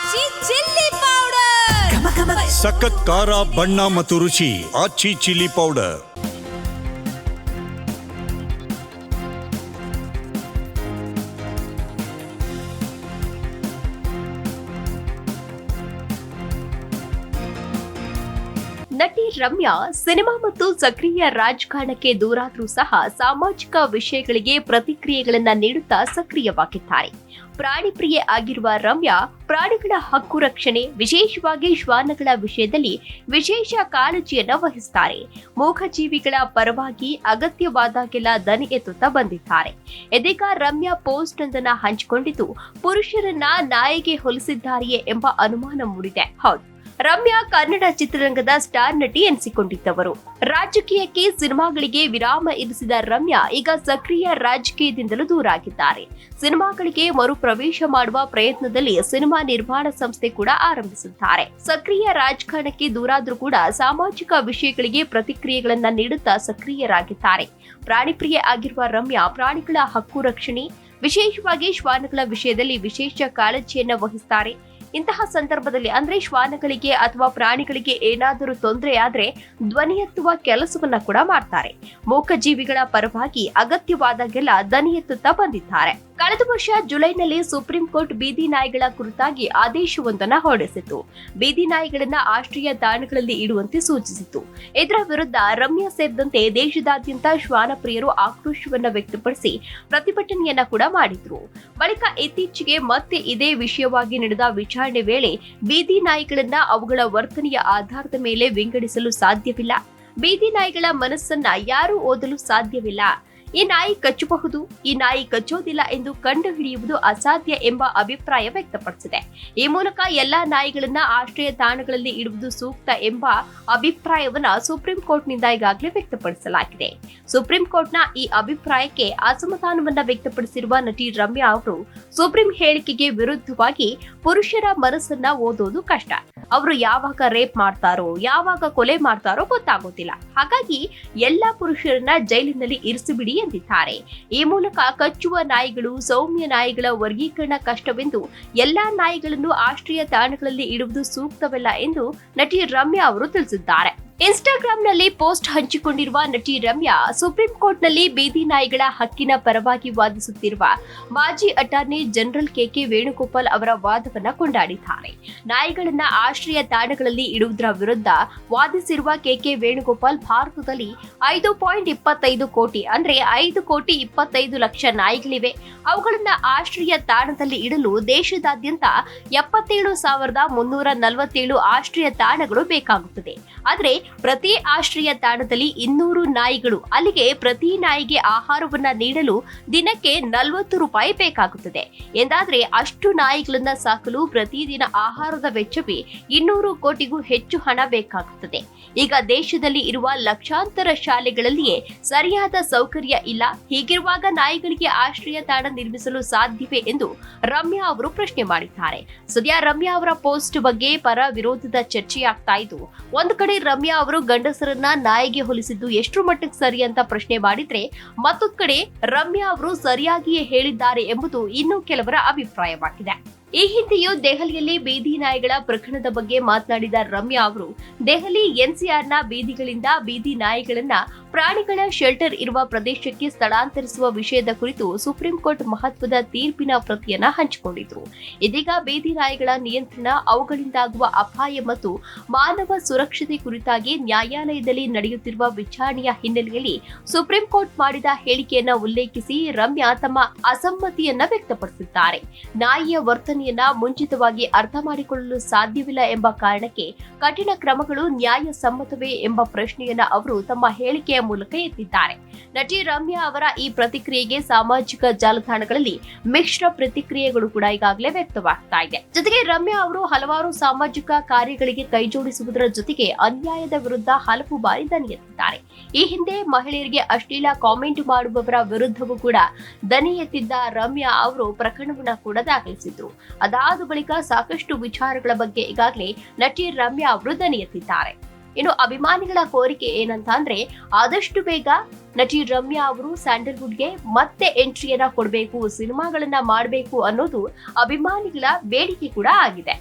ಆಚಿ chilli powder ಸಖತ್ ಖಾರ ಬಣ್ಣ ಮತ್ತು ರುಚಿ ಆಚಿ ಚಿಲ್ಲಿ ಪೌಡರ್. ನಟಿ ರಮ್ಯಾ ಸಿನಿಮಾ ಮತ್ತು ಸಕ್ರಿಯ ರಾಜಕಾರಣಕ್ಕೆ ದೂರಾದ್ರೂ ಸಹ ಸಾಮಾಜಿಕ ವಿಷಯಗಳಿಗೆ ಪ್ರತಿಕ್ರಿಯೆಗಳನ್ನ ನೀಡುತ್ತಾ ಸಕ್ರಿಯವಾಗಿದ್ದಾರೆ. ಪ್ರಾಣಿ ಪ್ರಿಯೆ ಆಗಿರುವ ರಮ್ಯಾ ಪ್ರಾಣಿಗಳ ಹಕ್ಕು ರಕ್ಷಣೆ, ವಿಶೇಷವಾಗಿ ಶ್ವಾನಗಳ ವಿಷಯದಲ್ಲಿ ವಿಶೇಷ ಕಾಳಜಿಯನ್ನ ವಹಿಸುತ್ತಾರೆ. ಮೂಗಜೀವಿಗಳ ಪರವಾಗಿ ಅಗತ್ಯವಾದಾಗೆಲ್ಲ ದನಿ ಎತ್ತುತ್ತಾ ಬಂದಿದ್ದಾರೆ. ಇದೀಗ ರಮ್ಯಾ ಪೋಸ್ಟ್ ಒಂದನ್ನ ಹಂಚಿಕೊಂಡಿದ್ದು ಪುರುಷರನ್ನ ನಾಯಿಗೆ ಹೋಲಿಸಿದ್ದಾರೆಯೇ ಎಂಬ ಅನುಮಾನ ಮೂಡಿದೆ. ಹೌದು, ರಮ್ಯಾ ಕನ್ನಡ ಚಿತ್ರರಂಗದ ಸ್ಟಾರ್ ನಟಿ ಎನಿಸಿಕೊಂಡಿದ್ದವರು. ರಾಜಕೀಯಕ್ಕೆ ಸಿನಿಮಾಗಳಿಗೆ ವಿರಾಮ ಇರಿಸಿದ ರಮ್ಯಾ ಈಗ ಸಕ್ರಿಯ ರಾಜಕೀಯದಿಂದಲೂ ದೂರಾಗಿದ್ದಾರೆ. ಸಿನಿಮಾಗಳಿಗೆ ಮರುಪ್ರವೇಶ ಮಾಡುವ ಪ್ರಯತ್ನದಲ್ಲಿ ಸಿನಿಮಾ ನಿರ್ಮಾಣ ಸಂಸ್ಥೆ ಕೂಡ ಆರಂಭಿಸಿದ್ದಾರೆ. ಸಕ್ರಿಯ ರಾಜಕಾರಣಕ್ಕೆ ದೂರಾದ್ರೂ ಕೂಡ ಸಾಮಾಜಿಕ ವಿಷಯಗಳಿಗೆ ಪ್ರತಿಕ್ರಿಯೆಗಳನ್ನ ನೀಡುತ್ತಾ ಸಕ್ರಿಯರಾಗಿದ್ದಾರೆ. ಪ್ರಾಣಿ ಪ್ರಿಯೆ ಆಗಿರುವ ರಮ್ಯಾ ಪ್ರಾಣಿಗಳ ಹಕ್ಕು ರಕ್ಷಣೆ, ವಿಶೇಷವಾಗಿ ಶ್ವಾನಗಳ ವಿಷಯದಲ್ಲಿ ವಿಶೇಷ ಕಾಳಜಿಯನ್ನ ವಹಿಸುತ್ತಾರೆ. ಇಂತಹ ಸಂದರ್ಭದಲ್ಲಿ ಅಂದ್ರೆ ಶ್ವಾನಗಳಿಗೆ ಅಥವಾ ಪ್ರಾಣಿಗಳಿಗೆ ಏನಾದರೂ ತೊಂದರೆ ಆದ್ರೆ ಧ್ವನಿ ಎತ್ತುವ ಕೆಲಸವನ್ನ ಕೂಡ ಮಾಡ್ತಾರೆ. ಮೂಕಜೀವಿಗಳ ಪರವಾಗಿ ಅಗತ್ಯವಾದಾಗೆಲ್ಲ ಧ್ವನಿ ಎತ್ತುತ್ತಾ ಬಂದಿದ್ದಾರೆ. ಕಳೆದ ವರ್ಷ ಜುಲೈನಲ್ಲಿ ಸುಪ್ರೀಂ ಕೋರ್ಟ್ ಬೀದಿ ನಾಯಿಗಳ ಕುರಿತಾಗಿ ಆದೇಶವೊಂದನ್ನು ಹೊರಡಿಸಿತ್ತು. ಬೀದಿ ನಾಯಿಗಳನ್ನ ಆಶ್ರಯ ತಾಣಗಳಲ್ಲಿ ಇಡುವಂತೆ ಸೂಚಿಸಿತ್ತು. ಇದರ ವಿರುದ್ಧ ರಮ್ಯಾ ಸೇರಿದಂತೆ ದೇಶದಾದ್ಯಂತ ಶ್ವಾನ ಪ್ರಿಯರು ಆಕ್ರೋಶವನ್ನ ವ್ಯಕ್ತಪಡಿಸಿ ಪ್ರತಿಭಟನೆಯನ್ನ ಕೂಡ ಮಾಡಿದ್ರು. ಬಳಿಕ ಇತ್ತೀಚೆಗೆ ಮತ್ತೆ ಇದೇ ವಿಷಯವಾಗಿ ನಡೆದ ವಿಚಾರಣೆ ವೇಳೆ ಬೀದಿ ನಾಯಿಗಳನ್ನ ಅವುಗಳ ವರ್ತನೆಯ ಆಧಾರದ ಮೇಲೆ ವಿಂಗಡಿಸಲು ಸಾಧ್ಯವಿಲ್ಲ, ಬೀದಿ ನಾಯಿಗಳ ಮನಸ್ಸನ್ನ ಯಾರೂ ಓದಲು ಸಾಧ್ಯವಿಲ್ಲ, ಈ ನಾಯಿ ಕಚ್ಚಬಹುದು, ಈ ನಾಯಿ ಕಚ್ಚೋದಿಲ್ಲ ಎಂದು ಕಂಡುಹಿಡಿಯುವುದು ಅಸಾಧ್ಯ ಎಂಬ ಅಭಿಪ್ರಾಯ ವ್ಯಕ್ತಪಡಿಸಿದೆ. ಈ ಮೂಲಕ ಎಲ್ಲಾ ನಾಯಿಗಳನ್ನ ಆಶ್ರಯ ತಾಣಗಳಲ್ಲಿ ಇಡುವುದು ಸೂಕ್ತ ಎಂಬ ಅಭಿಪ್ರಾಯವನ್ನ ಸುಪ್ರೀಂ ಕೋರ್ಟ್ನಿಂದ ಈಗಾಗಲೇ ವ್ಯಕ್ತಪಡಿಸಲಾಗಿದೆ. ಸುಪ್ರೀಂ ಕೋರ್ಟ್ನ ಈ ಅಭಿಪ್ರಾಯಕ್ಕೆ ಅಸಮಾಧಾನವನ್ನ ವ್ಯಕ್ತಪಡಿಸಿರುವ ನಟಿ ರಮ್ಯಾ ಅವರು ಸುಪ್ರೀಂ ಹೇಳಿಕೆಗೆ ವಿರುದ್ಧವಾಗಿ ಪುರುಷರ ಮನಸ್ಸನ್ನ ಓದೋದು ಕಷ್ಟ, ಅವರು ಯಾವಾಗ ರೇಪ್ ಮಾಡ್ತಾರೋ ಯಾವಾಗ ಕೊಲೆ ಮಾಡ್ತಾರೋ ಗೊತ್ತಾಗೋದಿಲ್ಲ, ಹಾಗಾಗಿ ಎಲ್ಲಾ ಪುರುಷರನ್ನ ಜೈಲಿನಲ್ಲಿ ಇರಿಸಿಬಿಡಿ ಎಂದಿದ್ದಾರೆ. ಈ ಮೂಲಕ ಕಚ್ಚುವ ನಾಯಿಗಳು, ಸೌಮ್ಯ ನಾಯಿಗಳ ವರ್ಗೀಕರಣ ಕಷ್ಟವೆಂದು ಎಲ್ಲಾ ನಾಯಿಗಳನ್ನು ಆಶ್ರಯ ತಾಣಗಳಲ್ಲಿ ಇಡುವುದು ಸೂಕ್ತವಲ್ಲ ಎಂದು ನಟಿ ರಮ್ಯಾ ಅವರು ತಿಳಿಸಿದ್ದಾರೆ. ಇನ್ಸ್ಟಾಗ್ರಾಂನಲ್ಲಿ ಪೋಸ್ಟ್ ಹಂಚಿಕೊಂಡಿರುವ ನಟಿ ರಮ್ಯಾ ಸುಪ್ರೀಂ ಕೋರ್ಟ್ನಲ್ಲಿ ಬೀದಿ ನಾಯಿಗಳ ಹಕ್ಕಿನ ಪರವಾಗಿ ವಾದಿಸುತ್ತಿರುವ ಮಾಜಿ ಅಟಾರ್ನಿ ಜನರಲ್ ಕೆಕೆ ವೇಣುಗೋಪಾಲ್ ಅವರ ವಾದವನ್ನ ಕೊಂಡಾಡಿದ್ದಾರೆ. ನಾಯಿಗಳನ್ನ ಆಶ್ರಯ ತಾಣಗಳಲ್ಲಿ ಇಡುವುದರ ವಿರುದ್ಧ ವಾದಿಸಿರುವ ಕೆಕೆ ವೇಣುಗೋಪಾಲ್ ಭಾರತದಲ್ಲಿ 5.25 ಕೋಟಿ ಅಂದ್ರೆ 5,25,00,000 ನಾಯಿಗಳಿವೆ. ಅವುಗಳನ್ನ ಆಶ್ರಯ ತಾಣದಲ್ಲಿ ಇಡಲು ದೇಶದಾದ್ಯಂತ 77,347 ಆಶ್ರಯ ತಾಣಗಳು ಬೇಕಾಗುತ್ತದೆ. ಆದರೆ ಪ್ರತಿ ಆಶ್ರಯ ತಾಣದಲ್ಲಿ 200 ನಾಯಿಗಳು, ಅಲ್ಲಿಗೆ ಪ್ರತಿ ನಾಯಿಗೆ ಆಹಾರವನ್ನ ನೀಡಲು ದಿನಕ್ಕೆ 40 ರೂಪಾಯಿ ಬೇಕಾಗುತ್ತದೆ ಎಂದಾದ್ರೆ ಅಷ್ಟು ನಾಯಿಗಳನ್ನ ಸಾಕಲು ಪ್ರತಿದಿನ ಆಹಾರದ ವೆಚ್ಚವೇ 200 ಕೋಟಿಗೂ ಹೆಚ್ಚು ಹಣ ಬೇಕಾಗುತ್ತದೆ. ಈಗ ದೇಶದಲ್ಲಿ ಇರುವ ಲಕ್ಷಾಂತರ ಶಾಲೆಗಳಲ್ಲಿಯೇ ಸರಿಯಾದ ಸೌಕರ್ಯ ಇಲ್ಲ. ಹೀಗಿರುವಾಗ ನಾಯಿಗಳಿಗೆ ಆಶ್ರಯ ತಾಣ ನಿರ್ಮಿಸಲು ಸಾಧ್ಯವೇ ಎಂದು ರಮ್ಯಾ ಅವರು ಪ್ರಶ್ನೆ ಮಾಡಿದ್ದಾರೆ. ಸದ್ಯ ರಮ್ಯಾ ಅವರ ಪೋಸ್ಟ್ ಬಗ್ಗೆ ಪರ ವಿರೋಧದ ಚರ್ಚೆಯಾಗ್ತಾ ಇದ್ದು, ಒಂದು ಕಡೆ ರಮ್ಯಾ ಅವರು ಗಂಡಸರನ್ನ ನಾಯಿಗೆ ಹೋಲಿಸಿದ್ದು ಎಷ್ಟು ಮಟ್ಟಿಗೆ ಸರಿ ಅಂತ ಪ್ರಶ್ನೆ ಮಾಡಿದ್ರೆ, ಮತ್ತೊಂದು ಕಡೆ ರಮ್ಯಾ ಅವರು ಸರಿಯಾಗಿಯೇ ಹೇಳಿದ್ದಾರೆ ಎಂಬುದು ಇನ್ನೂ ಕೆಲವರ ಅಭಿಪ್ರಾಯವಾಗಿದೆ. ಈ ಹಿಂದೆಯೂ ದೆಹಲಿಯಲ್ಲಿ ಬೀದಿ ನಾಯಿಗಳ ಪ್ರಕರಣದ ಬಗ್ಗೆ ಮಾತನಾಡಿದ ರಮ್ಯಾ ಅವರು ದೆಹಲಿ ಎನ್ಸಿಆರ್ನ ಬೀದಿಗಳಿಂದ ಬೀದಿ ನಾಯಿಗಳನ್ನ ಪ್ರಾಣಿಗಳ ಶೆಲ್ಟರ್ ಇರುವ ಪ್ರದೇಶಕ್ಕೆ ಸ್ಥಳಾಂತರಿಸುವ ವಿಷಯದ ಕುರಿತು ಸುಪ್ರೀಂ ಕೋರ್ಟ್ ಮಹತ್ವದ ತೀರ್ಪಿನ ಪ್ರತಿಯನ್ನ ಹಂಚಿಕೊಂಡಿದ್ರು. ಇದೀಗ ಬೀದಿ ನಾಯಿಗಳ ನಿಯಂತ್ರಣ, ಅವುಗಳಿಂದಾಗುವ ಅಪಾಯ ಮತ್ತು ಮಾನವ ಸುರಕ್ಷತೆ ಕುರಿತಾಗಿ ನ್ಯಾಯಾಲಯದಲ್ಲಿ ನಡೆಯುತ್ತಿರುವ ವಿಚಾರಣೆಯ ಹಿನ್ನೆಲೆಯಲ್ಲಿ ಸುಪ್ರೀಂ ಕೋರ್ಟ್ ಮಾಡಿದ ಹೇಳಿಕೆಯನ್ನ ಉಲ್ಲೇಖಿಸಿ ರಮ್ಯಾ ತಮ್ಮ ಅಸಮ್ಮತಿಯನ್ನ ವ್ಯಕ್ತಪಡಿಸಿದ್ದಾರೆ. ನಾಯಿಯ ವರ್ತನೆಯನ್ನ ಮುಂಚಿತವಾಗಿ ಅರ್ಥ ಮಾಡಿಕೊಳ್ಳಲು ಸಾಧ್ಯವಿಲ್ಲ ಎಂಬ ಕಾರಣಕ್ಕೆ ಕಠಿಣ ಕ್ರಮಗಳು ನ್ಯಾಯಸಮ್ಮತವೇ ಎಂಬ ಪ್ರಶ್ನೆಯನ್ನ ಅವರು ತಮ್ಮ ಹೇಳಿಕೆಯ ಮೂಲಕ ಎತ್ತಿದ್ದಾರೆ. ನಟಿ ರಮ್ಯಾ ಅವರ ಈ ಪ್ರತಿಕ್ರಿಯೆಗೆ ಸಾಮಾಜಿಕ ಜಾಲತಾಣಗಳಲ್ಲಿ ಮಿಶ್ರ ಪ್ರತಿಕ್ರಿಯೆಗಳು ಕೂಡ ಈಗಾಗಲೇ ವ್ಯಕ್ತವಾಗ್ತಾ ಇದೆ. ಜೊತೆಗೆ ರಮ್ಯಾ ಅವರು ಹಲವಾರು ಸಾಮಾಜಿಕ ಕಾರ್ಯಗಳಿಗೆ ಕೈಜೋಡಿಸುವುದರ ಜೊತೆಗೆ ಅನ್ಯಾಯದ ವಿರುದ್ಧ ಹಲವು ಬಾರಿ ದನಿ ಎತ್ತಿದ್ದಾರೆ. ಈ ಹಿಂದೆ ಮಹಿಳೆಯರಿಗೆ ಅಶ್ಲೀಲ ಕಾಮೆಂಟ್ ಮಾಡುವವರ ವಿರುದ್ಧವೂ ಕೂಡ ದನಿ ಎತ್ತಿದ್ದ ರಮ್ಯಾ ಅವರು ಪ್ರಕರಣವನ್ನ ಕೂಡ ದಾಖಲಿಸಿದ್ರು. ಅದಾದ ಬಳಿಕ ಸಾಕಷ್ಟು ವಿಚಾರಗಳ ಬಗ್ಗೆ ಈಗಾಗಲೇ ನಟಿ ರಮ್ಯಾ ಅವರು ದನಿ ಎತ್ತಿದ್ದಾರೆ. ಇನ್ನು ಅಭಿಮಾನಿಗಳ ಕೋರಿಕೆ ಏನಂತ ಅಂದ್ರೆ ಆದಷ್ಟು ಬೇಗ ನಟಿ ರಮ್ಯಾ ಅವರು ಸ್ಯಾಂಡಲ್ವುಡ್ಗೆ ಮತ್ತೆ ಎಂಟ್ರಿಯನ್ನ ಕೊಡಬೇಕು, ಸಿನಿಮಾಗಳನ್ನ ಮಾಡಬೇಕು ಅನ್ನೋದು ಅಭಿಮಾನಿಗಳ ಬೇಡಿಕೆ ಕೂಡ ಆಗಿದೆ.